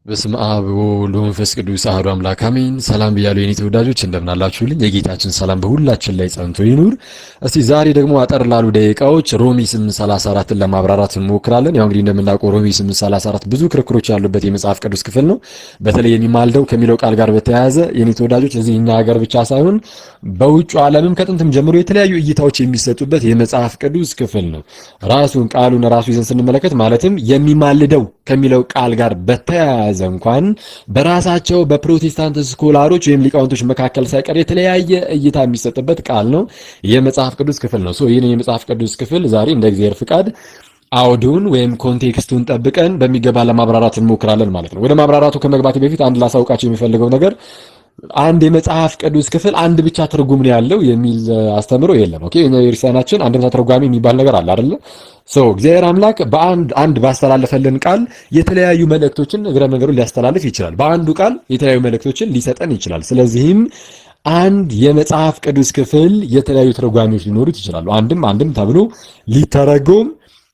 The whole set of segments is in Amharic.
በስመ አብ ወወልድ ወመንፈስ ቅዱስ አሐዱ አምላክ አሜን። ሰላም ብያለሁ የኔ ተወዳጆች እንደምን አላችሁልኝ? የጌታችን ሰላም በሁላችን ላይ ጸንቶ ይኑር። እስቲ ዛሬ ደግሞ አጠር ላሉ ደቂቃዎች ሮሜ 8:34ን ለማብራራት እንሞክራለን። ያው እንግዲህ እንደምናውቀው ሮሜ 8:34 ብዙ ክርክሮች ያሉበት የመጽሐፍ ቅዱስ ክፍል ነው። በተለይ የሚማልደው ከሚለው ቃል ጋር በተያያዘ የኔ ተወዳጆች እዚህ እኛ ሀገር ብቻ ሳይሆን በውጭ ዓለምም ከጥንትም ጀምሮ የተለያዩ እይታዎች የሚሰጡበት የመጽሐፍ ቅዱስ ክፍል ነው። ራሱን ቃሉን ራሱ ይዘን ስንመለከት ማለትም የሚማልደው ከሚለው ቃል ጋር በተያያዘ እንኳን በራሳቸው በፕሮቴስታንት ስኮላሮች ወይም ሊቃውንቶች መካከል ሳይቀር የተለያየ እይታ የሚሰጥበት ቃል ነው፣ የመጽሐፍ ቅዱስ ክፍል ነው። ይህን የመጽሐፍ ቅዱስ ክፍል ዛሬ እንደ እግዚአብሔር ፍቃድ አውዱን ወይም ኮንቴክስቱን ጠብቀን በሚገባ ለማብራራት እንሞክራለን ማለት ነው። ወደ ማብራራቱ ከመግባቴ በፊት አንድ ላሳውቃቸው የሚፈልገው ነገር አንድ የመጽሐፍ ቅዱስ ክፍል አንድ ብቻ ትርጉም ነው ያለው የሚል አስተምሮ የለም። ኦኬ እኛ የክርስቲያናችን አንድምታ ተርጓሚ የሚባል ነገር አለ አይደል? እግዚአብሔር አምላክ በአንድ ባስተላለፈልን ቃል የተለያዩ መልእክቶችን እግረ መንገዱን ሊያስተላልፍ ይችላል። በአንዱ ቃል የተለያዩ መልእክቶችን ሊሰጠን ይችላል። ስለዚህም አንድ የመጽሐፍ ቅዱስ ክፍል የተለያዩ ተርጓሚዎች ሊኖሩት ይችላሉ። አንድም ተብሎ ሊተረጎም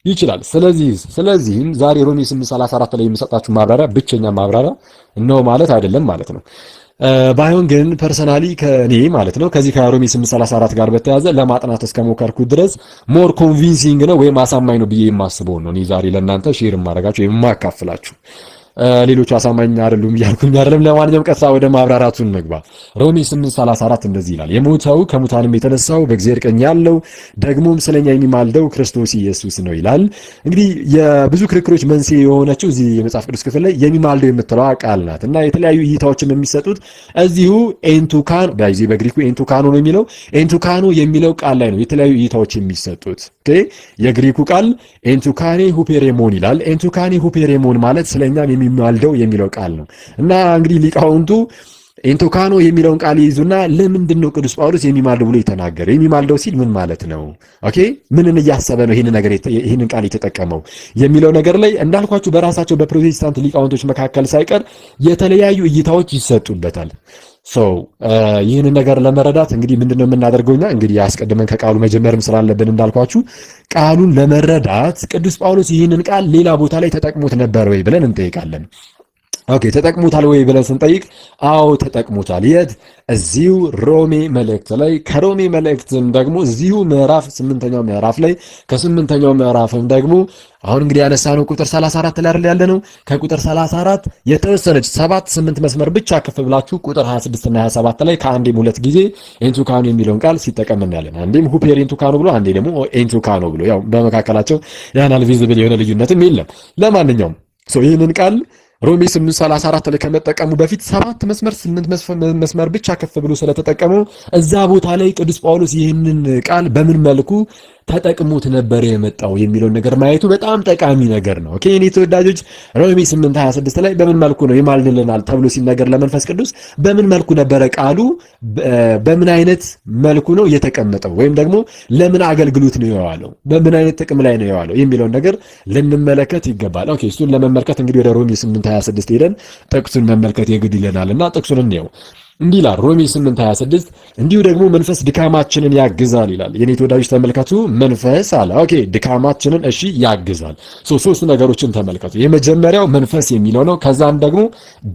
ይችላል። ስለዚህም ዛሬ ሮሜ 8:34 ላይ የሚሰጣችሁ ማብራሪያ ብቸኛ ማብራሪያ ነው ማለት አይደለም ማለት ነው። ባይሆን ግን ፐርሰናሊ ከኔ ማለት ነው ከዚህ ከሮሜ 8:34 ጋር በተያያዘ ለማጥናት እስከሞከርኩት ድረስ ሞር ኮንቪንሲንግ ነው ወይም አሳማኝ ነው ብዬ የማስበው ነው እኔ ዛሬ ለእናንተ ሼር የማደርጋችሁ የማካፍላችሁ። ሌሎቹ አሳማኝ አይደሉም እያልኩኝ አይደለም። ለማንኛውም ቀጥታ ወደ ማብራራቱ እንግባ። ሮሜ 8:34 እንደዚህ ይላል፣ የሞተው ከሙታንም የተነሳው በእግዚአብሔር ቀኝ ያለው ደግሞም ስለኛ የሚማልደው ክርስቶስ ኢየሱስ ነው ይላል። እንግዲህ የብዙ ክርክሮች መንስኤ የሆነችው እዚህ የመጽሐፍ ቅዱስ ክፍል ላይ የሚማልደው የምትለዋ ቃል ናት እና የተለያዩ እይታዎችን የሚሰጡት እዚሁ ኤንቱካን በግሪኩ ኤንቱካኖ ነው የሚለው ኤንቱካኖ የሚለው ቃል ላይ ነው የተለያዩ እይታዎች የሚሰጡት። የግሪኩ ቃል ኤንቱካኔ ሁፔሬሞን ይላል። ኤንቱካኔ ሁፔሬሞን ማለት ስለኛ የሚማልደው የሚለው ቃል ነው እና እንግዲህ ሊቃውንቱ ኤንቱካኖ የሚለውን ቃል ይይዙና ለምንድን ነው ቅዱስ ጳውሎስ የሚማልደው ብሎ የተናገረ? የሚማልደው ሲል ምን ማለት ነው? ምንን እያሰበ ነው ይህንን ቃል የተጠቀመው የሚለው ነገር ላይ እንዳልኳችሁ በራሳቸው በፕሮቴስታንት ሊቃውንቶች መካከል ሳይቀር የተለያዩ እይታዎች ይሰጡበታል። ይህንን ነገር ለመረዳት እንግዲህ ምንድነው የምናደርገው? እንግዲህ ያስቀድመን ከቃሉ መጀመርም ስላለብን እንዳልኳችሁ ቃሉን ለመረዳት ቅዱስ ጳውሎስ ይህንን ቃል ሌላ ቦታ ላይ ተጠቅሞት ነበር ወይ ብለን እንጠይቃለን። ተጠቅሞታል ወይ ብለን ስንጠይቅ አዎ ተጠቅሞታል። የት? እዚሁ ሮሜ መልእክት ላይ። ከሮሜ መልእክትም ደግሞ እዚሁ ምዕራፍ 8ኛው ምዕራፍ ላይ ከ8ኛው ምዕራፍም ደግሞ አሁን እንግዲህ ያነሳነው ቁጥር 34 ላይ አይደል ያለነው። ከቁጥር 34 የተወሰነች 7-8 መስመር ብቻ ከፍ ብላችሁ ቁጥር 26 እና 27 ላይ ከአንዴም ሁለት ጊዜ ኤንቱካኖ የሚለውን ቃል ሲጠቀም እናያለን። አንዴም ሁፔር ኤንቱካኖ ብሎ አንዴ ደግሞ ኤንቱካኖ ብሎ፣ ያው በመካከላቸው ያናል ቪዚብል የሆነ ልዩነትም የለም። ለማንኛውም ይህንን ቃል ሮሜ 8:34 ላይ ከመጠቀሙ በፊት 7 መስመር 8 መስመር ብቻ ከፍ ብሎ ስለተጠቀመው እዛ ቦታ ላይ ቅዱስ ጳውሎስ ይህንን ቃል በምን መልኩ ተጠቅሞት ነበር የመጣው የሚለውን ነገር ማየቱ በጣም ጠቃሚ ነገር ነው። እኔ ተወዳጆች ሮሜ 8:26 ላይ በምን መልኩ ነው ይማልድልናል ተብሎ ሲነገር ለመንፈስ ቅዱስ በምን መልኩ ነበረ ቃሉ በምን አይነት መልኩ ነው የተቀመጠው ወይም ደግሞ ለምን አገልግሎት ነው የዋለው በምን አይነት ጥቅም ላይ ነው የዋለው የሚለውን ነገር ልንመለከት ይገባል። እሱን ለመመልከት እንግዲህ ወደ ሮሜ 8:26 ሄደን ጥቅሱን መመልከት የግድ ይለናልና ጥቅሱን እንየው። እንዲህ ይላል ሮሜ 8:26 እንዲሁ ደግሞ መንፈስ ድካማችንን ያግዛል ይላል። የኔ ተወዳጆች ተመልከቱ፣ መንፈስ አለ። ድካማችንን ያግዛል። ሶስት ነገሮችን ተመልከቱ። የመጀመሪያው መንፈስ የሚለው ነው። ከዛም ደግሞ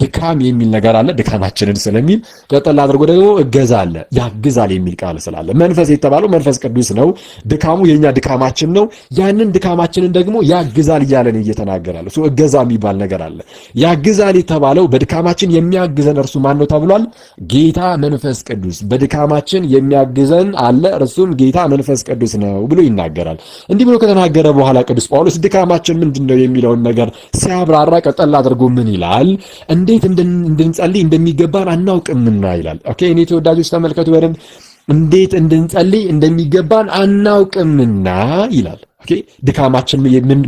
ድካም የሚል ነገር አለ፣ ድካማችንን ስለሚል ቀጠል አድርጎ ደግሞ እገዛ አለ፣ ያግዛል የሚል ቃል ስላለ መንፈስ የተባለው መንፈስ ቅዱስ ነው። ድካሙ የኛ ድካማችን ነው። ያንን ድካማችንን ደግሞ ያግዛል እያለን እየተናገራል። እገዛ የሚባል ነገር አለ። ያግዛል የተባለው በድካማችን የሚያግዘን እርሱ ማን ነው ተብሏል? ጌታ መንፈስ ቅዱስ። በድካማችን የሚያግዘን አለ፣ እርሱም ጌታ መንፈስ ቅዱስ ነው ብሎ ይናገራል። እንዲህ ብሎ ከተናገረ በኋላ ቅዱስ ጳውሎስ ድካማችን ምንድነው የሚለውን ነገር ሲያብራራ ቀጠል አድርጎ ምን ይላል? እንዴት እንድንጸልይ እንደሚገባን አናውቅምና ይላል። እኔ ተወዳጆች ተመልከቱ በደንብ። እንዴት እንድንጸልይ እንደሚገባን አናውቅምና ይላል። ድካማችን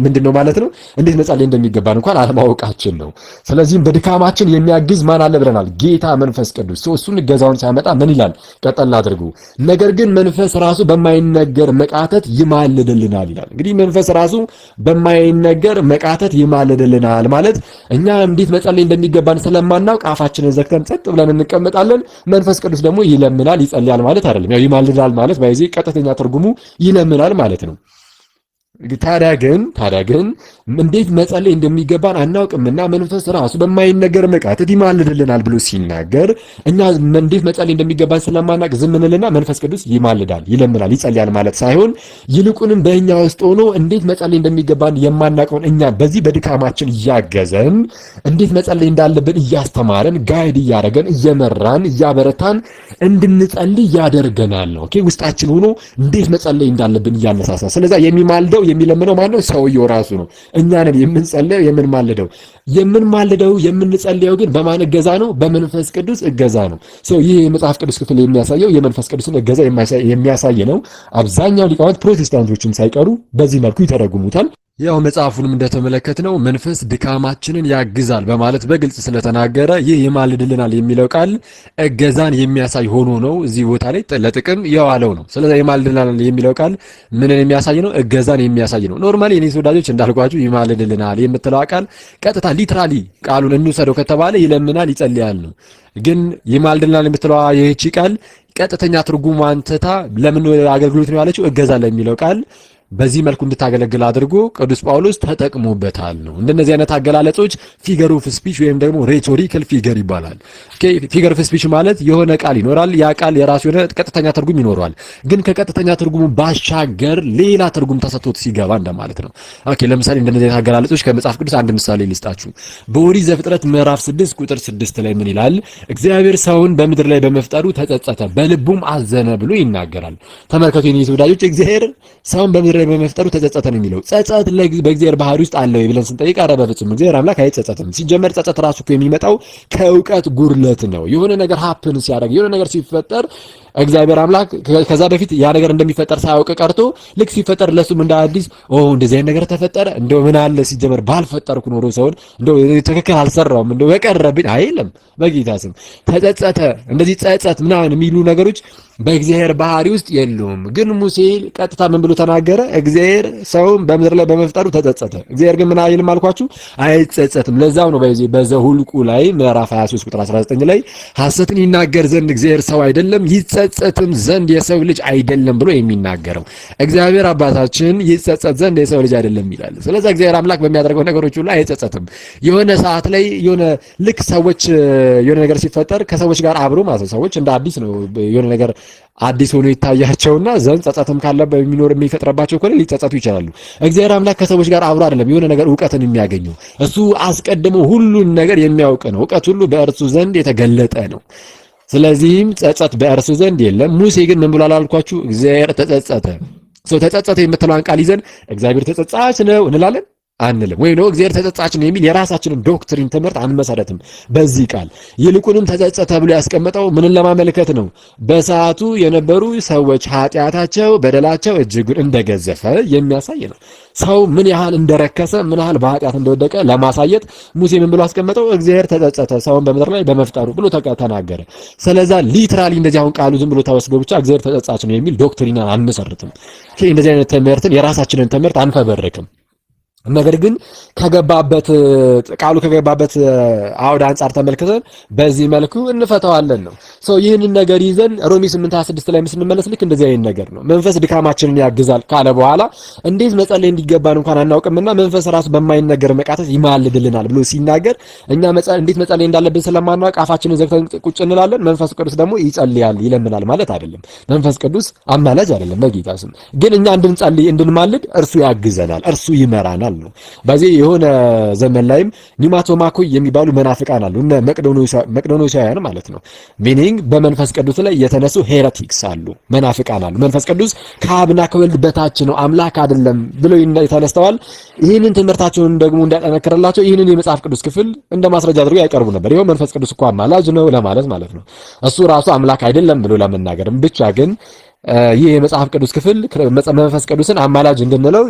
ምንድነው ማለት ነው? እንዴት መጸለይ እንደሚገባን እንኳን አለማወቃችን ነው። ስለዚህም በድካማችን የሚያግዝ ማን አለ ብለናል? ጌታ መንፈስ ቅዱስ። እሱን እገዛውን ሲያመጣ ምን ይላል? ቀጠል አድርጉ። ነገር ግን መንፈስ ራሱ በማይነገር መቃተት ይማልድልናል ይላል። እንግዲህ መንፈስ ራሱ በማይነገር መቃተት ይማልድልናል ማለት እኛ እንዴት መጸለይ እንደሚገባን ስለማናውቅ አፋችንን ዘግተን ጸጥ ብለን እንቀመጣለን። መንፈስ ቅዱስ ደግሞ ይለምናል፣ ይጸልያል ማለት አይደለም። ያው ይማልዳል ማለት ቀጥተኛ ትርጉሙ ይለምናል ማለት ነው። ታዲያ ግን እንዴት መጸለይ እንደሚገባን አናውቅምና መንፈስ ራሱ በማይነገር መቃተት ይማልድልናል ብሎ ሲናገር እኛ እንዴት መጸለይ እንደሚገባን ስለማናውቅ ዝም እንልና መንፈስ ቅዱስ ይማልዳል፣ ይለምናል፣ ይጸልያል ማለት ሳይሆን ይልቁንም በእኛ ውስጥ ሆኖ እንዴት መጸለይ እንደሚገባን የማናውቀውን እኛ በዚህ በድካማችን እያገዘን እንዴት መጸለይ እንዳለብን እያስተማረን ጋይድ እያደረገን እየመራን እያበረታን እንድንጸልይ ያደርገናል ነው። ኦኬ ውስጣችን ሆኖ እንዴት መጸለይ እንዳለብን እያነሳሳ። ስለዚህ የሚማልደው የሚለምነው ማን ነው? ሰውየው ራሱ ነው። እኛ ነን የምንጸልየው የምንማልደው የምንጸልየው ግን በማን እገዛ ነው? በመንፈስ ቅዱስ እገዛ ነው። ይህ የመጽሐፍ ቅዱስ ክፍል የሚያሳየው የመንፈስ ቅዱስን እገዛ የሚያሳይ ነው። አብዛኛው ሊቃውንት ፕሮቴስታንቶችም ሳይቀሩ በዚህ መልኩ ይተረጉሙታል። ያው መጽሐፉንም እንደተመለከትነው መንፈስ ድካማችንን ያግዛል በማለት በግልጽ ስለተናገረ ይህ ይማልድልናል የሚለው ቃል እገዛን የሚያሳይ ሆኖ ነው እዚህ ቦታ ላይ ለጥቅም የዋለው ነው። ስለዚህ ይማልድልናል የሚለው ቃል ምንን የሚያሳይ ነው? እገዛን የሚያሳይ ነው። ኖርማሊ እኔ ወዳጆች እንዳልኳችሁ ይማልድልናል የምትለው ቃል ቀጥታ ሊትራሊ ቃሉን እንውሰደው ከተባለ ይለምናል፣ ይጸልያል ነው። ግን ይማልድልናል የምትለው ይህቺ ቃል ቀጥተኛ ትርጉሟን ትታ ለምን አገልግሎት ነው ያለችው? እገዛ ለሚለው ቃል በዚህ መልኩ እንድታገለግል አድርጎ ቅዱስ ጳውሎስ ተጠቅሞበታል ነው። እንደነዚህ አይነት አገላለጾች ፊገር ኦፍ ስፒች ወይም ደግሞ ሬቶሪካል ፊገር ይባላል። ፊገር ኦፍ ስፒች ማለት የሆነ ቃል ይኖራል፣ ያ ቃል የራሱ የሆነ ቀጥተኛ ትርጉም ይኖረዋል። ግን ከቀጥተኛ ትርጉሙ ባሻገር ሌላ ትርጉም ተሰጥቶት ሲገባ እንደማለት ነው። ኦኬ ለምሳሌ እንደነዚህ አይነት አገላለጾች ከመጽሐፍ ቅዱስ አንድ ምሳሌ ልስጣችሁ። በኦሪት ዘፍጥረት ምዕራፍ 6 ቁጥር 6 ላይ ምን ይላል? እግዚአብሔር ሰውን በምድር ላይ በመፍጠሩ ተጸጸተ፣ በልቡም አዘነ ብሎ ይናገራል። ተመልከቱ የኔ ወዳጆች፣ እግዚአብሔር ሰውን በምድር ላይ በመፍጠሩ ተጸጸተ ነው የሚለው። ጸጸት በእግዚአብሔር ባህሪ ውስጥ አለ ወይ ብለን ስንጠይቅ ኧረ በፍጹም እግዚአብሔር አምላክ አይጸጸትም። ሲጀመር ጸጸት ራሱ የሚመጣው ከእውቀት ጉድለት ነው። የሆነ ነገር ሀፕን ሲያደርግ የሆነ ነገር ሲፈጠር እግዚአብሔር አምላክ ከዛ በፊት ያ ነገር እንደሚፈጠር ሳያውቅ ቀርቶ ልክ ሲፈጠር ለሱም እንደ አዲስ እንደዚህ አይነት ነገር ተፈጠረ እንደው ምን አለ ሲጀመር ባልፈጠርኩ ኖሮ ሰውን እንደው ትክክል አልሰራውም እንደው በቀረብኝ አይልም። በጌታ ስም ተጸጸተ፣ እንደዚህ ጸጸት ምናምን የሚሉ ነገሮች በእግዚአብሔር ባህሪ ውስጥ የሉም። ግን ሙሴ ቀጥታ ምን ብሎ ተናገረ? እግዚአብሔር ሰውን በምድር ላይ በመፍጠሩ ተጸጸተ። እግዚአብሔር ግን ምን አይልም አልኳችሁ? አይጸጸትም። ለዛው ነው በዘኍልቍ ላይ ምዕራፍ 23 ቁጥር 19 ላይ ሐሰትን ይናገር ዘንድ እግዚአብሔር ሰው አይደለም ይጸጸትም ዘንድ የሰው ልጅ አይደለም ብሎ የሚናገረው። እግዚአብሔር አባታችን ይጸጸት ዘንድ የሰው ልጅ አይደለም ይላል። ስለዚህ እግዚአብሔር አምላክ በሚያደርገው ነገሮች ሁሉ አይጸጸትም። የሆነ ሰዓት ላይ የሆነ ልክ ሰዎች የሆነ ነገር ሲፈጠር ከሰዎች ጋር አብሮ ማለት ነው ሰዎች እንደ አዲስ ነው የሆነ ነገር አዲስ ሆኖ ይታያቸውና ዘንድ ጸጸትም ካለበት የሚፈጥረባቸው ከሆነ ሊጸጸቱ ይችላሉ። እግዚአብሔር አምላክ ከሰዎች ጋር አብሮ አይደለም የሆነ ነገር ዕውቀትን የሚያገኘው። እሱ አስቀድሞ ሁሉን ነገር የሚያውቅ ነው። ዕውቀት ሁሉ በእርሱ ዘንድ የተገለጠ ነው። ስለዚህም ጸጸት በእርሱ ዘንድ የለም። ሙሴ ግን ምን ብሏል አልኳችሁ? እግዚአብሔር ተጸጸተ። ተጸጸተ የምትለውን ቃል ይዘን እግዚአብሔር ተጸጻች ነው እንላለን አንልም። ወይ ነው እግዚአብሔር ተጸጻች ነው የሚል የራሳችንን ዶክትሪን ትምህርት አንመሰረትም በዚህ ቃል። ይልቁንም ተጸጸተ ብሎ ያስቀመጠው ምንን ለማመልከት ነው? በሰዓቱ የነበሩ ሰዎች ኃጢአታቸው በደላቸው እጅጉን እንደገዘፈ የሚያሳይ ነው። ሰው ምን ያህል እንደረከሰ ምን ያህል በኃጢአት እንደወደቀ ለማሳየት ሙሴ ምን ብሎ አስቀመጠው? እግዚአብሔር ተጸጸተ ሰውን በምድር ላይ በመፍጠሩ ብሎ ተናገረ። ስለዛ ሊትራሊ እንደዚህ አሁን ቃሉ ዝም ብሎ ተወስዶ ብቻ እግዚአብሔር ተጸጻች ነው የሚል ዶክትሪን አንመሰርትም። እንደዚህ አይነት ትምህርትን የራሳችንን ትምህርት አንፈበርክም። ነገር ግን ቃሉ ከገባበት አውድ አንጻር ተመልክተን በዚህ መልኩ እንፈታዋለን ነው። ይህንን ነገር ይዘን ሮሜ 8:26 ላይ ስንመለስ ልክ እንደዚህ አይነት ነገር ነው። መንፈስ ድካማችንን ያግዛል ካለ በኋላ እንዴት መጸለይ እንዲገባን እንኳን አናውቅምና መንፈስ ራሱ በማይነገር መቃተት ይማልድልናል ብሎ ሲናገር እኛ እንዴት መጸለይ እንዳለብን ስለማናውቅ አፋችንን ዘግተን ቁጭ እንላለን። መንፈስ ቅዱስ ደግሞ ይጸልያል ይለምናል ማለት አይደለም። መንፈስ ቅዱስ አማላጅ አይደለም በጌታ ስም። ግን እኛ እንድንጸልይ እንድንማልድ እርሱ ያግዘናል፣ እርሱ ይመራናል ነው። በዚህ የሆነ ዘመን ላይም ኒማቶማኮ የሚባሉ መናፍቃን አሉ እነ መቅዶኒሳውያን ማለት ነው። ሚኒንግ በመንፈስ ቅዱስ ላይ የተነሱ ሄሬቲክስ አሉ፣ መናፍቃን አሉ። መንፈስ ቅዱስ ከአብና ከወልድ በታች ነው አምላክ አይደለም ብለው ተነስተዋል። ይህንን ትምህርታቸውን ደግሞ እንዲያጠነክርላቸው ይህንን የመጽሐፍ ቅዱስ ክፍል እንደ ማስረጃ አድርገው ያቀርቡ ነበር። ይኸው መንፈስ ቅዱስ እኮ አማላጅ ነው ለማለት ማለት ነው። እሱ ራሱ አምላክ አይደለም ብሎ ለመናገርም ብቻ ግን ይህ የመጽሐፍ ቅዱስ ክፍል መንፈስ ቅዱስን አማላጅ እንድንለው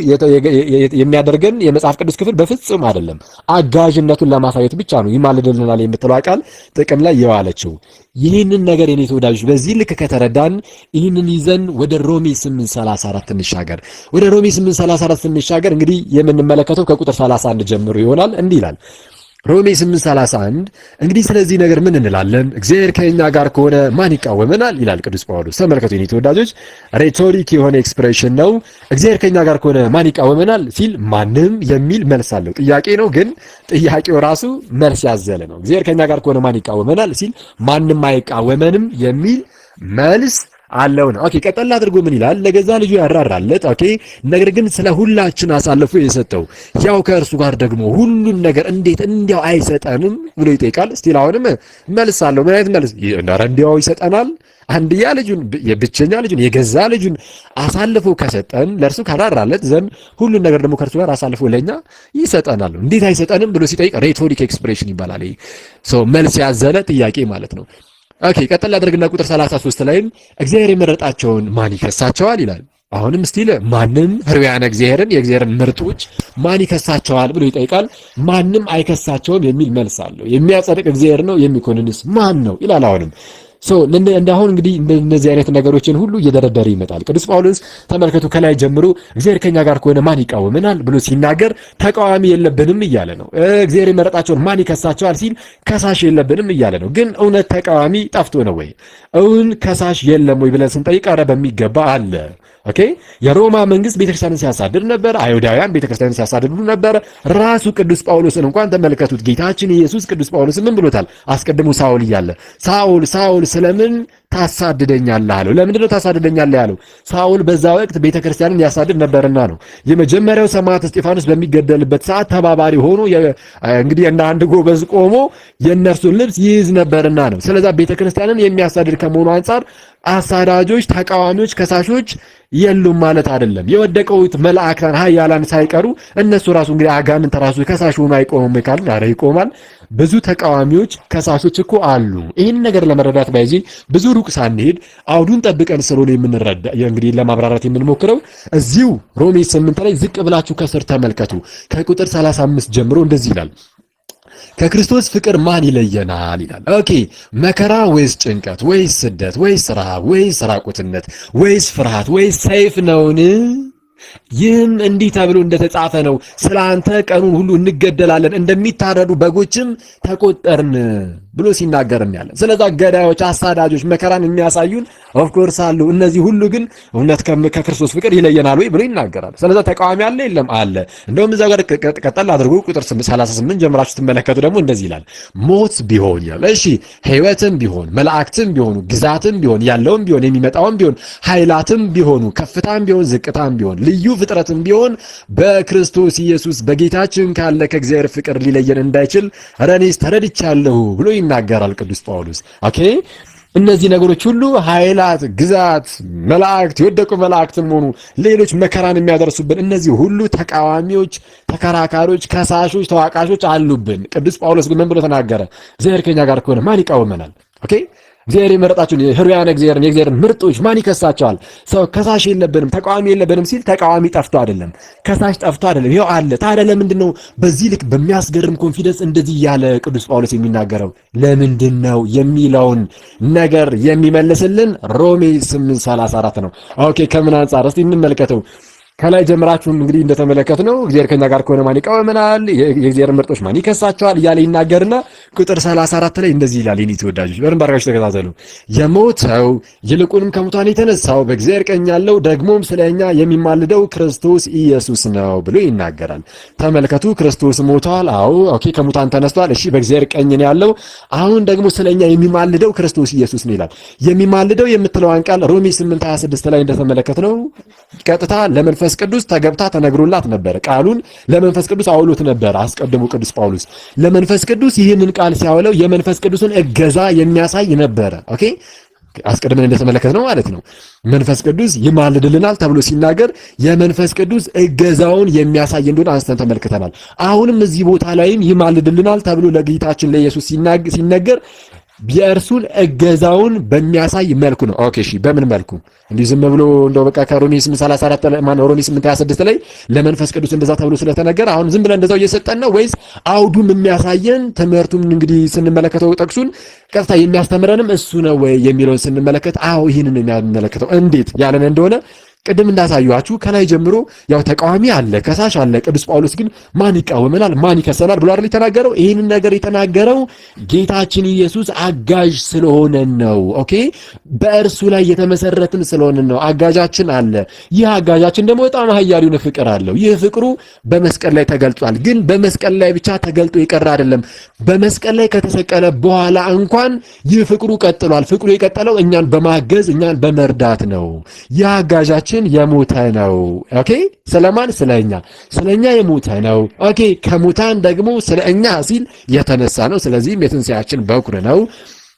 የሚያደርገን የመጽሐፍ ቅዱስ ክፍል በፍጹም አይደለም። አጋዥነቱን ለማሳየት ብቻ ነው ይማልድልናል የምትለው ቃል ጥቅም ላይ የዋለችው። ይህንን ነገር የኔ ተወዳጆች በዚህ ልክ ከተረዳን ይህንን ይዘን ወደ ሮሜ 8:34 እንሻገር። ወደ ሮሜ 8:34 እንሻገር። እንግዲህ የምንመለከተው ከቁጥር 31 ጀምሮ ይሆናል። እንዲህ ይላል ሮሜ 8:31 እንግዲህ ስለዚህ ነገር ምን እንላለን? እግዚአብሔር ከኛ ጋር ከሆነ ማን ይቃወመናል ይላል ቅዱስ ጳውሎስ። ተመልከቱ የኔ ተወዳጆች፣ ሬቶሪክ የሆነ ኤክስፕሬሽን ነው። እግዚአብሔር ከኛ ጋር ከሆነ ማን ይቃወመናል ሲል ማንም የሚል መልስ አለው። ጥያቄ ነው፣ ግን ጥያቄው ራሱ መልስ ያዘለ ነው። እግዚአብሔር ከኛ ጋር ከሆነ ማን ይቃወመናል ሲል ማንም አይቃወመንም የሚል መልስ አለው ነው። ኦኬ ቀጠል አድርጎ ምን ይላል? ለገዛ ልጁ ያራራለት። ኦኬ ነገር ግን ስለ ሁላችን አሳልፎ የሰጠው ያው ከእርሱ ጋር ደግሞ ሁሉን ነገር እንዴት እንዲያው አይሰጠንም ብሎ ይጠይቃል። እስቲል አሁንም መልስ አለው። ምን አይነት መልስ? እንዲያው ይሰጠናል። አንድያ ልጁን የብቸኛ ልጁን የገዛ ልጁን አሳልፎ ከሰጠን ለእርሱ ካራራለት ዘንድ ሁሉን ነገር ደግሞ ከእርሱ ጋር አሳልፎ ለኛ ይሰጠናል። እንዴት አይሰጠንም ብሎ ሲጠይቅ ሬቶሪክ ኤክስፕሬሽን ይባላል። መልስ ያዘለ ጥያቄ ማለት ነው። ኦኬ ቀጠል አድርግና ቁጥር 33 ላይም እግዚአብሔር የመረጣቸውን ማን ይከሳቸዋል ይላል። አሁንም ስቲል ማንም ሕሩያነ እግዚአብሔርን የእግዚአብሔርን ምርጦች ማን ይከሳቸዋል ብሎ ይጠይቃል። ማንም አይከሳቸውም የሚል መልስ አለው። የሚያጸድቅ እግዚአብሔር ነው፣ የሚኮንንስ ማን ነው ይላል። አሁንም እንደአሁን እንግዲህ እነዚህ አይነት ነገሮችን ሁሉ እየደረደረ ይመጣል ቅዱስ ጳውሎስ። ተመልከቱ ከላይ ጀምሮ እግዚአብሔር ከኛ ጋር ከሆነ ማን ይቃወመናል ብሎ ሲናገር ተቃዋሚ የለብንም እያለ ነው። እግዚአብሔር የመረጣቸውን ማን ይከሳቸዋል ሲል ከሳሽ የለብንም እያለ ነው። ግን እውነት ተቃዋሚ ጠፍቶ ነው ወይ? እውን ከሳሽ የለም ወይ ብለን ስንጠይቅ ኧረ በሚገባ አለ። ኦኬ የሮማ መንግስት ቤተክርስቲያንን ሲያሳድድ ነበር። አይሁዳውያን ቤተክርስቲያንን ሲያሳድዱ ነበር። ራሱ ቅዱስ ጳውሎስን እንኳን ተመልከቱት። ጌታችን ኢየሱስ ቅዱስ ጳውሎስን ምን ብሎታል? አስቀድሞ ሳውል እያለ ሳውል ሳውል ስለምን ታሳድደኛለህ አለው። ለምንድን ነው ታሳድደኛለህ ያለው? ሳውል በዛ ወቅት ቤተክርስቲያንን ያሳድድ ነበርና ነው። የመጀመሪያው ሰማዕት እስጢፋኖስ በሚገደልበት ሰዓት ተባባሪ ሆኖ እንግዲህ እንደ አንድ ጎበዝ ቆሞ የእነርሱን ልብስ ይይዝ ነበርና ነው። ስለዚህ ቤተክርስቲያንን የሚያሳድድ ከመሆኑ አንጻር አሳዳጆች፣ ተቃዋሚዎች፣ ከሳሾች የሉም ማለት አይደለም። የወደቀውት መላእክታን ኃያላን ሳይቀሩ እነሱ ራሱ እንግዲህ አጋንንት ራሱ ከሳሽ ሆኖ አይቆምም ካልን ኧረ ይቆማል። ብዙ ተቃዋሚዎች ከሳሾች እኮ አሉ። ይህን ነገር ለመረዳት ባይዚ ብዙ ሩቅ ሳንሄድ አውዱን ጠብቀን ስለሆነ የምንረዳ እንግዲህ ለማብራራት የምንሞክረው እዚሁ ሮሜ 8 ላይ ዝቅ ብላችሁ ከስር ተመልከቱ። ከቁጥር 35 ጀምሮ እንደዚህ ይላል ከክርስቶስ ፍቅር ማን ይለየናል ይላል። ኦኬ መከራ ወይስ ጭንቀት ወይስ ስደት ወይስ ረሃብ ወይስ ራቁትነት ወይስ ፍርሃት ወይስ ሰይፍ ነውን? ይህም እንዲህ ተብሎ እንደተጻፈ ነው፣ ስለ አንተ ቀኑን ሁሉ እንገደላለን፣ እንደሚታረዱ በጎችም ተቆጠርን ብሎ ሲናገር እናያለን። ስለዛ ገዳዮች፣ አሳዳጆች፣ መከራን የሚያሳዩን ኦፍ ኮርስ አሉ። እነዚህ ሁሉ ግን እውነት ከክርስቶስ ፍቅር ይለየናል ወይ ብሎ ይናገራል። ስለዛ ተቃዋሚ አለ የለም? አለ። እንደውም እዛ ጋር ቀጠል አድርጎ ቁጥር 38 ጀምራችሁ ስትመለከቱ ደግሞ እንደዚህ ይላል፣ ሞት ቢሆን ይላል። እሺ ሕይወትም ቢሆን መላእክትም ቢሆኑ ግዛትም ቢሆን ያለውም ቢሆን የሚመጣውም ቢሆን ኃይላትም ቢሆኑ ከፍታም ቢሆን ዝቅታም ቢሆን ልዩ ፍጥረትም ቢሆን በክርስቶስ ኢየሱስ በጌታችን ካለ ከእግዚአብሔር ፍቅር ሊለየን እንዳይችል እኔስ ተረድቻለሁ ብሎ ይናገራል ቅዱስ ጳውሎስ። ኦኬ እነዚህ ነገሮች ሁሉ ኃይላት፣ ግዛት፣ መላእክት፣ የወደቁ መላእክትም ሆኑ ሌሎች መከራን የሚያደርሱብን እነዚህ ሁሉ ተቃዋሚዎች፣ ተከራካሪዎች፣ ከሳሾች፣ ተዋቃሾች አሉብን። ቅዱስ ጳውሎስ ግን ምን ብሎ ተናገረ? እግዚአብሔር ከኛ ጋር ከሆነ ማን ይቃወመናል? ኦኬ እግዚአብሔር የመረጣቸውን ሕሩያነ እግዚአብሔርን የእግዚአብሔርን ምርጦች ማን ይከሳቸዋል? ሰው ከሳሽ የለብንም ተቃዋሚ የለብንም ሲል ተቃዋሚ ጠፍቶ አይደለም፣ ከሳሽ ጠፍቶ አይደለም፣ ይኸው አለ። ታዲያ ለምንድን ነው በዚህ ልክ በሚያስገርም ኮንፊደንስ እንደዚህ ያለ ቅዱስ ጳውሎስ የሚናገረው? ለምንድን ነው የሚለውን ነገር የሚመልስልን ሮሜ 8:34 ነው። ኦኬ ከምን አንጻር እስቲ እንመልከተው። ከላይ ጀምራችሁ እንግዲህ እንደተመለከትነው እግዚአብሔር ከኛ ጋር ከሆነ ማን ይቃወመናል? የእግዚአብሔር ምርጦች ማን ይከሳቸዋል? እያለ ይናገርና ቁጥር 34 ላይ እንደዚህ ይላል። የኔ ተወዳጆች በደንብ አድርጋችሁ ተከታተሉ። የሞተው ይልቁንም ከሙታን የተነሳው በእግዚአብሔር ቀኝ ያለው ደግሞም ስለኛ የሚማልደው ክርስቶስ ኢየሱስ ነው ብሎ ይናገራል። ተመልከቱ፣ ክርስቶስ ሞቷል። አዎ ኦኬ፣ ከሙታን ተነስቷል። እሺ፣ በእግዚአብሔር ቀኝ ነው ያለው። አሁን ደግሞ ስለኛ የሚማልደው ክርስቶስ ኢየሱስ ነው ይላል። የሚማልደው የምትለዋን ቃል ሮሜ 8:26 ላይ እንደተመለከትነው ቀጥታ ለመንፈስ ቅዱስ ተገብታ ተነግሮላት ነበር። ቃሉን ለመንፈስ ቅዱስ አውሎት ነበር። አስቀድሞ ቅዱስ ጳውሎስ ለመንፈስ ቅዱስ ይህንን ቃል ሲያውለው የመንፈስ ቅዱስን እገዛ የሚያሳይ ነበረ። ኦኬ አስቀድመን እንደተመለከትነው ማለት ነው። መንፈስ ቅዱስ ይማልድልናል ተብሎ ሲናገር የመንፈስ ቅዱስ እገዛውን የሚያሳይ እንደሆነ አንስተን ተመልክተናል። አሁንም እዚህ ቦታ ላይም ይማልድልናል ተብሎ ለጌታችን ለኢየሱስ ሲነገር የእርሱን እገዛውን በሚያሳይ መልኩ ነው። ኦኬ እሺ፣ በምን መልኩ? እንዲህ ዝም ብሎ እንደው በቃ ከሮሜ 8:34 ላይ ማን ሮሜ 8:26 ላይ ለመንፈስ ቅዱስ እንደዛ ተብሎ ስለተነገረ አሁን ዝም ብለን እንደዛው እየሰጠን ነው ወይስ አውዱም የሚያሳየን ትምህርቱም እንግዲህ ስንመለከተው ጠቅሱን ቀጥታ የሚያስተምረንም እሱ ነው ወይ የሚለውን ስንመለከት አዎ ይህንን ነው የሚያመለክተው። እንዴት ያለን እንደሆነ ቅድም እንዳሳዩአችሁ ከላይ ጀምሮ ያው ተቃዋሚ አለ፣ ከሳሽ አለ። ቅዱስ ጳውሎስ ግን ማን ይቃወመናል፣ ማን ይከሰናል ብሎ አይደል የተናገረው? ይህንን ነገር የተናገረው ጌታችን ኢየሱስ አጋዥ ስለሆነ ነው። ኦኬ፣ በእርሱ ላይ የተመሰረትን ስለሆነ ነው። አጋዣችን አለ። ይህ አጋዣችን ደግሞ በጣም ኃያል የሆነ ፍቅር አለው። ይህ ፍቅሩ በመስቀል ላይ ተገልጧል። ግን በመስቀል ላይ ብቻ ተገልጦ የቀረ አይደለም። በመስቀል ላይ ከተሰቀለ በኋላ እንኳን ይህ ፍቅሩ ቀጥሏል። ፍቅሩ የቀጠለው እኛን በማገዝ እኛን በመርዳት ነው። ይህ አጋዣችን የሞተ ነው። ኦኬ፣ ስለማን? ስለኛ የሞተ ነው። ኦኬ፣ ከሙታን ደግሞ ስለኛ ሲል የተነሳ ነው። ስለዚህም የትንሣኤያችን በኩር ነው።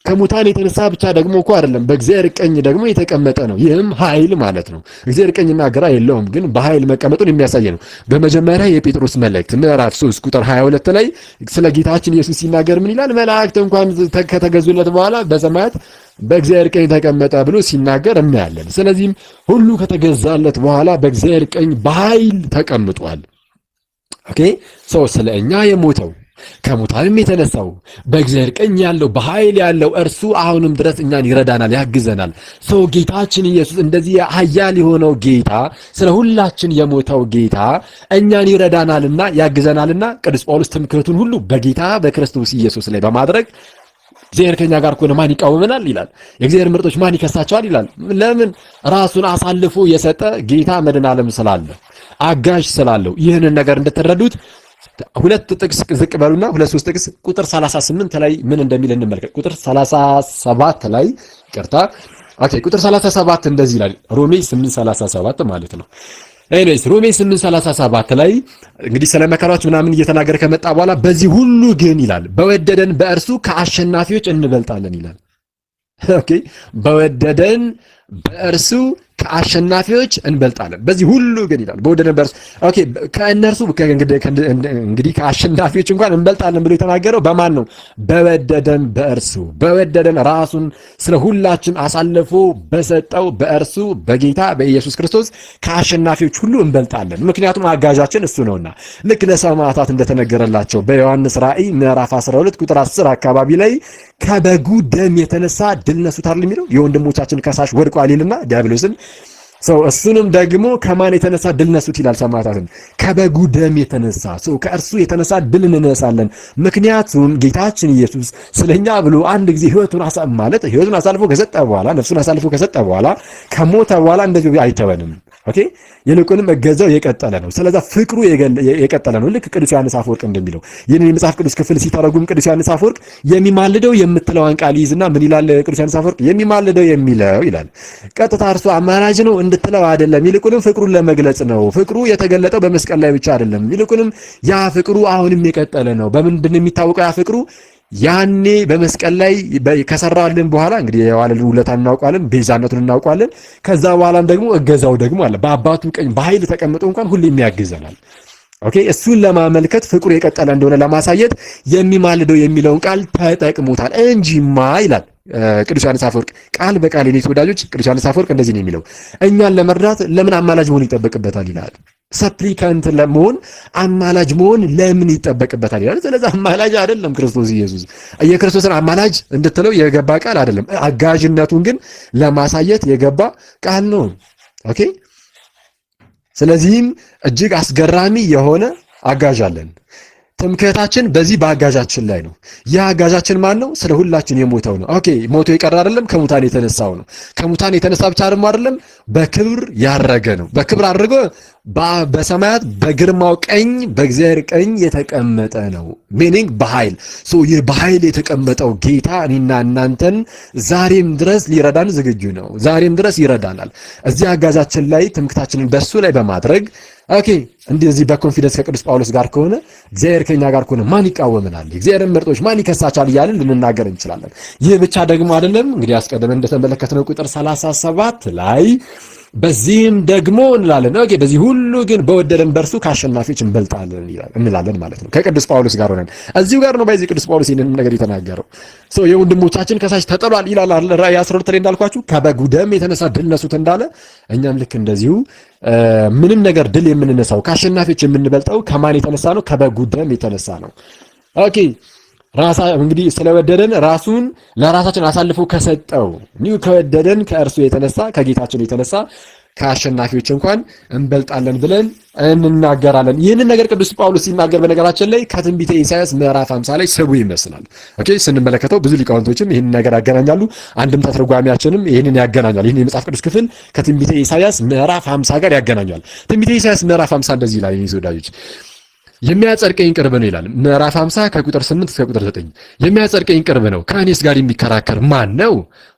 ከሙታን የተነሳ ብቻ ደግሞ እኮ አይደለም፣ በእግዚአብሔር ቀኝ ደግሞ የተቀመጠ ነው። ይህም ኃይል ማለት ነው። እግዚአብሔር ቀኝና ግራ የለውም፣ ግን በኃይል መቀመጡን የሚያሳይ ነው። በመጀመሪያ የጴጥሮስ መልእክት ምዕራፍ 3 ቁጥር 22 ላይ ስለ ጌታችን ኢየሱስ ሲናገር ምን ይላል? መላእክት እንኳን ከተገዙለት በኋላ በሰማያት በእግዚአብሔር ቀኝ ተቀመጠ ብሎ ሲናገር እናያለን። ስለዚህም ሁሉ ከተገዛለት በኋላ በእግዚአብሔር ቀኝ በኃይል ተቀምጧል። ኦኬ፣ ሰው ስለኛ የሞተው ከሙታንም የተነሳው በእግዚአብሔር ቀኝ ያለው በኃይል ያለው እርሱ አሁንም ድረስ እኛን ይረዳናል፣ ያግዘናል። ሰው ጌታችን ኢየሱስ እንደዚህ ኃያል የሆነው ጌታ፣ ስለ ሁላችን የሞተው ጌታ እኛን ይረዳናልና ያግዘናልና ቅዱስ ጳውሎስ ትምክህቱን ሁሉ በጌታ በክርስቶስ ኢየሱስ ላይ በማድረግ እግዚአብሔር ከኛ ጋር ከሆነ ማን ይቃወመናል ይላል። የእግዚአብሔር ምርጦች ማን ይከሳቸዋል ይላል። ለምን? ራሱን አሳልፎ የሰጠ ጌታ መድኃኔ ዓለም ስላለ፣ አጋዥ ስላለው። ይህንን ነገር እንድትረዱት ሁለት ጥቅስ ዝቅ በሉና ሁለት ሶስት ጥቅስ ቁጥር 38 ላይ ምን እንደሚል እንመልከት። ቁጥር 37 ላይ ይቅርታ፣ ኦኬ፣ ቁጥር 37 እንደዚህ ይላል። ሮሜ 8:37 ማለት ነው። ኤኒዌይስ ሮሜ 8:37 ላይ እንግዲህ ስለ መከራዎች ምናምን እየተናገረ ከመጣ በኋላ በዚህ ሁሉ ግን ይላል በወደደን በእርሱ ከአሸናፊዎች እንበልጣለን ይላል። ኦኬ፣ በወደደን በእርሱ ከአሸናፊዎች እንበልጣለን። በዚህ ሁሉ ግን ይላል በወደደን በእርሱ። ኦኬ፣ ከእነርሱ እንግዲህ ከአሸናፊዎች እንኳን እንበልጣለን ብሎ የተናገረው በማን ነው? በወደደን በእርሱ። በወደደን ራሱን ስለ ሁላችን አሳልፎ በሰጠው በእርሱ በጌታ በኢየሱስ ክርስቶስ ከአሸናፊዎች ሁሉ እንበልጣለን። ምክንያቱም አጋዣችን እሱ ነውና። ልክ ለሰማዕታት እንደተነገረላቸው በዮሐንስ ራእይ ምዕራፍ 12 ቁጥር 10 አካባቢ ላይ ከበጉ ደም የተነሳ ድል ነሱታል የሚለው የወንድሞቻችን ከሳሽ ወድቋል ይልና ዲያብሎስን እሱንም ደግሞ ከማን የተነሳ ድል ነሱት ይላል ሰማዕታትን? ከበጉ ደም የተነሳ ከእርሱ የተነሳ ድል እንነሳለን። ምክንያቱም ጌታችን ኢየሱስ ስለኛ ብሎ አንድ ጊዜ ህይወቱን አሳልፎ ከሰጠ በኋላ ነፍሱን አሳልፎ ከሰጠ በኋላ ከሞተ በኋላ እንደዚህ አይተወንም። ኦኬ፣ ይልቁንም እገዛው የቀጠለ ነው። ስለዚህ ፍቅሩ የቀጠለ ነው። ልክ ቅዱስ ዮሐንስ አፈወርቅ እንደሚለው ይህን የመጽሐፍ ቅዱስ ክፍል ሲተረጉም ቅዱስ ዮሐንስ አፈወርቅ የሚማልደው የምትለዋን ቃል ይዝና ምን ይላል? ቅዱስ ዮሐንስ አፈወርቅ የሚማልደው የሚለው ይላል ቀጥታ እርሱ አማራጅ ነው እንድትለው አይደለም፣ ይልቁንም ፍቅሩን ለመግለጽ ነው። ፍቅሩ የተገለጠው በመስቀል ላይ ብቻ አይደለም፣ ይልቁንም ያ ፍቅሩ አሁንም የቀጠለ ነው። በምንድን ነው የሚታወቀው ያ ፍቅሩ? ያኔ በመስቀል ላይ ከሰራልን በኋላ እንግዲህ የዋለልን ውለታ እናውቃለን፣ ቤዛነቱን እናውቃለን። ከዛ በኋላም ደግሞ እገዛው ደግሞ አለ። በአባቱ ቀኝ በኃይል ተቀምጦ እንኳን ሁሌም ያግዘናል። ኦኬ፣ እሱን ለማመልከት ፍቅሩ የቀጠለ እንደሆነ ለማሳየት የሚማልደው የሚለውን ቃል ተጠቅሞታል እንጂማ ይላል ቅዱስ ዮሐንስ አፈወርቅ ቃል በቃል የኔ ተወዳጆች። ቅዱስ ዮሐንስ አፈወርቅ እንደዚህ ነው የሚለው፣ እኛን ለመርዳት ለምን አማላጅ መሆን ይጠበቅበታል ይላል። ሰፕሊካንት ለመሆን አማላጅ መሆን ለምን ይጠበቅበታል ይላል። ስለዚህ አማላጅ አይደለም ክርስቶስ ኢየሱስ። የክርስቶስን አማላጅ እንድትለው የገባ ቃል አይደለም፣ አጋዥነቱን ግን ለማሳየት የገባ ቃል ነው። ኦኬ፣ ስለዚህም እጅግ አስገራሚ የሆነ አጋዥ አለን። ትምክህታችን በዚህ በአጋዣችን ላይ ነው። ያ አጋዣችን ማን ነው? ስለ ሁላችን የሞተው ነው። ኦኬ፣ ሞቶ የቀረ አይደለም፣ ከሙታን የተነሳው ነው። ከሙታን የተነሳ ብቻ ደግሞ አይደለም፣ በክብር ያረገ ነው። በክብር አድርጎ በሰማያት በግርማው ቀኝ በእግዚአብሔር ቀኝ የተቀመጠ ነው። ሚኒንግ በኃይል ይህ በኃይል የተቀመጠው ጌታ እኔና እናንተን ዛሬም ድረስ ሊረዳን ዝግጁ ነው። ዛሬም ድረስ ይረዳናል። እዚህ አጋዣችን ላይ ትምክህታችንን በሱ ላይ በማድረግ ኦኬ፣ እንደዚህ በኮንፊደንስ ከቅዱስ ጳውሎስ ጋር ከሆነ እግዚአብሔር ከኛ ጋር ከሆነ ማን ይቃወመናል? እግዚአብሔርን ምርጦች ማን ይከሳቻል? እያልን ልንናገር እንችላለን። ይህ ብቻ ደግሞ አይደለም። እንግዲህ አስቀድመን እንደተመለከትነው ቁጥር 37 ላይ በዚህም ደግሞ እንላለን ኦኬ፣ በዚህ ሁሉ ግን በወደደን በእርሱ ከአሸናፊዎች እንበልጣለን እንላለን ማለት ነው። ከቅዱስ ጳውሎስ ጋር ሆነን እዚሁ ጋር ነው በዚህ ቅዱስ ጳውሎስ ይህንን ነገር የተናገረው። የወንድሞቻችን ከሳሽ ተጥሏል ይላል ራእይ 12 ላይ እንዳልኳችሁ ከበጉ ደም የተነሳ ድል ነሱት እንዳለ እኛም ልክ እንደዚሁ ምንም ነገር ድል የምንነሳው ከአሸናፊዎች የምንበልጠው ከማን የተነሳ ነው? ከበጉ ደም የተነሳ ነው። ኦኬ፣ እንግዲህ ስለወደደን ራሱን ለራሳችን አሳልፎ ከሰጠው ከወደደን ከእርሱ የተነሳ ከጌታችን የተነሳ ከአሸናፊዎች እንኳን እንበልጣለን ብለን እንናገራለን። ይህንን ነገር ቅዱስ ጳውሎስ ሲናገር በነገራችን ላይ ከትንቢተ ኢሳይያስ ምዕራፍ 50 ላይ ስቡ ይመስላል። ኦኬ ስንመለከተው ብዙ ሊቃውንቶችም ይህንን ነገር ያገናኛሉ። አንድም ተርጓሚያችንም ይህንን ያገናኛል። ይህን የመጽሐፍ ቅዱስ ክፍል ከትንቢተ ኢሳይያስ ምዕራፍ 50 ጋር ያገናኛል። ትንቢተ ኢሳይያስ ምዕራፍ 50 እንደዚህ ይላል። የኔ ወዳጆች የሚያጸድቀኝ ቅርብ ነው ይላል። ምዕራፍ 50 ከቁጥር 8 እስከ ቁጥር 9 የሚያጸድቀኝ ቅርብ ነው፣ ከእኔስ ጋር የሚከራከር ማን ነው?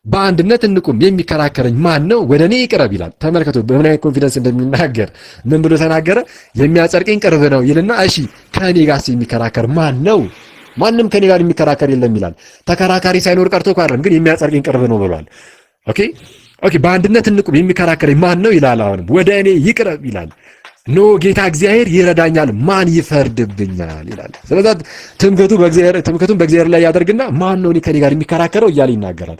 በአንድነት እንቁም፣ የሚከራከረኝ ማን ነው? ወደ እኔ ይቅረብ ይላል። ተመልከቱ በምን አይነት ኮንፊደንስ እንደሚናገር። ምን ብሎ ተናገረ? የሚያጸድቀኝ ቅርብ ነው ይልና እሺ ከእኔ ጋር የሚከራከር ማን ነው? ማንም ከእኔ ጋር የሚከራከር የለም ይላል። ተከራካሪ ሳይኖር ቀርቶ እኮ አይደለም፣ ግን የሚያጸድቀኝ ቅርብ ነው ብሏል። ኦኬ በአንድነት እንቁም፣ የሚከራከረኝ ማን ነው ይላል። አሁንም ወደ እኔ ይቅረብ ይላል። ኖ ጌታ እግዚአብሔር ይረዳኛል፣ ማን ይፈርድብኛል ይላል። ስለዚህ ትምክህቱን በእግዚአብሔር ላይ ያደርግና ማን ነው ከኔ ጋር የሚከራከረው እያለ ይናገራል።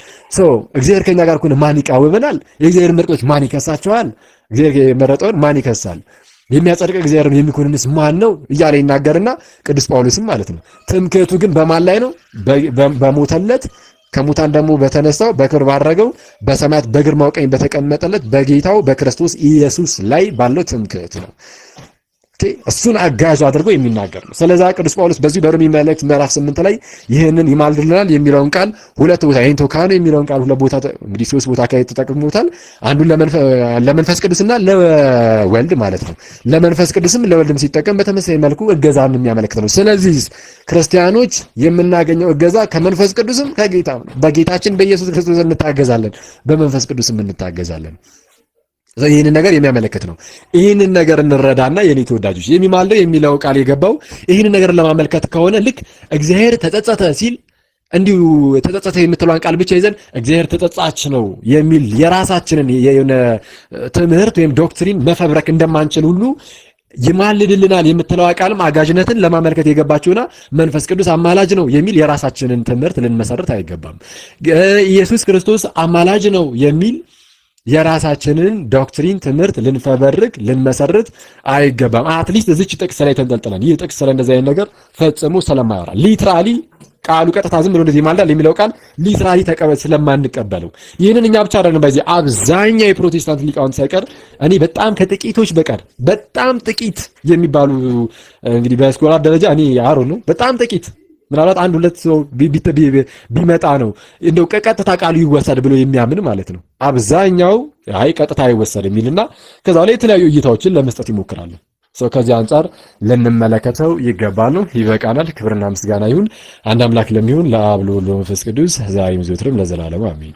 እግዚአብሔር ከኛ ጋር ከሆነ ማን ይቃወመናል? የእግዚአብሔር ምርጦች ማን ይከሳቸዋል? እግዚአብሔር የመረጠውን ማን ይከሳል? የሚያጸድቅ እግዚአብሔርን የሚኮንንስ ማን ነው እያለ ይናገርና ቅዱስ ጳውሎስም ማለት ነው ትምክህቱ ግን በማን ላይ ነው? በሞተለት ከሙታን ደግሞ በተነሳው በክብር ባረገው በሰማያት በግርማው ቀኝ በተቀመጠለት በጌታው በክርስቶስ ኢየሱስ ላይ ባለው ትምክህት ነው። እሱን አጋዥ አድርጎ የሚናገር ነው። ስለዚህ ቅዱስ ጳውሎስ በዚህ በሮሜ መልእክት ምዕራፍ 8 ላይ ይህንን ይማልድልናል የሚለውን ቃል ሁለት ቦታ ይሄን ተካኑ የሚለውን ቃል ሁለት ቦታ እንግዲህ ሶስት ቦታ ላይ ተጠቅሞታል። አንዱን ለመንፈስ ቅዱስና ለወልድ ማለት ነው። ለመንፈስ ቅዱስም ለወልድም ሲጠቀም በተመሳሳይ መልኩ እገዛን የሚያመለክት ነው። ስለዚህ ክርስቲያኖች የምናገኘው እገዛ ከመንፈስ ቅዱስም ከጌታም ነው። በጌታችን በኢየሱስ ክርስቶስ እንታገዛለን፣ በመንፈስ ቅዱስም እንታገዛለን። ይህንን ነገር የሚያመለክት ነው። ይህንን ነገር እንረዳና የኔ ተወዳጆች የሚማልደው የሚለው ቃል የገባው ይህንን ነገር ለማመልከት ከሆነ ልክ እግዚአብሔር ተጸጸተ ሲል እንዲሁ ተጸጸተ የምትለዋን ቃል ብቻ ይዘን እግዚአብሔር ተጸጻች ነው የሚል የራሳችንን የሆነ ትምህርት ወይም ዶክትሪን መፈብረክ እንደማንችል ሁሉ ይማልድልናል የምትለዋ ቃልም አጋዥነትን ለማመልከት የገባችውና መንፈስ ቅዱስ አማላጅ ነው የሚል የራሳችንን ትምህርት ልንመሰርት አይገባም። ኢየሱስ ክርስቶስ አማላጅ ነው የሚል የራሳችንን ዶክትሪን ትምህርት ልንፈበርክ ልንመሰርት አይገባም። አትሊስት እዚች ጥቅስ ላይ ተንጠልጥለን ይህ ጥቅስ ስለዚህ አይነት ነገር ፈጽሞ ስለማያወራ ሊትራሊ ቃሉ ቀጥታ ዝም ብሎ እንደዚህ ማለዳ የሚለው ቃል ሊትራሊ ተቀበል ስለማንቀበለው ይህንን እኛ ብቻ አይደለም በዚህ አብዛኛው የፕሮቴስታንት ሊቃውንት ሳይቀር እኔ በጣም ከጥቂቶች በቀር በጣም ጥቂት የሚባሉ እንግዲህ በስኮላር ደረጃ እኔ አሮ ነው በጣም ጥቂት ምናልባት አንድ ሁለት ሰው ቢመጣ ነው እንደው ቀጥታ ቃሉ ይወሰድ ብሎ የሚያምን ማለት ነው። አብዛኛው አይ ቀጥታ አይወሰድ የሚልና ከዛው ላይ የተለያዩ እይታዎችን ለመስጠት ይሞክራሉ። ከዚህ አንፃር ልንመለከተው ይገባል ነው። ይበቃናል። ክብርና ምስጋና ይሁን አንድ አምላክ ለሚሆን ለአብ ለወልድ ለመንፈስ ቅዱስ ዛሬም ዘወትርም ለዘላለሙ አሜን።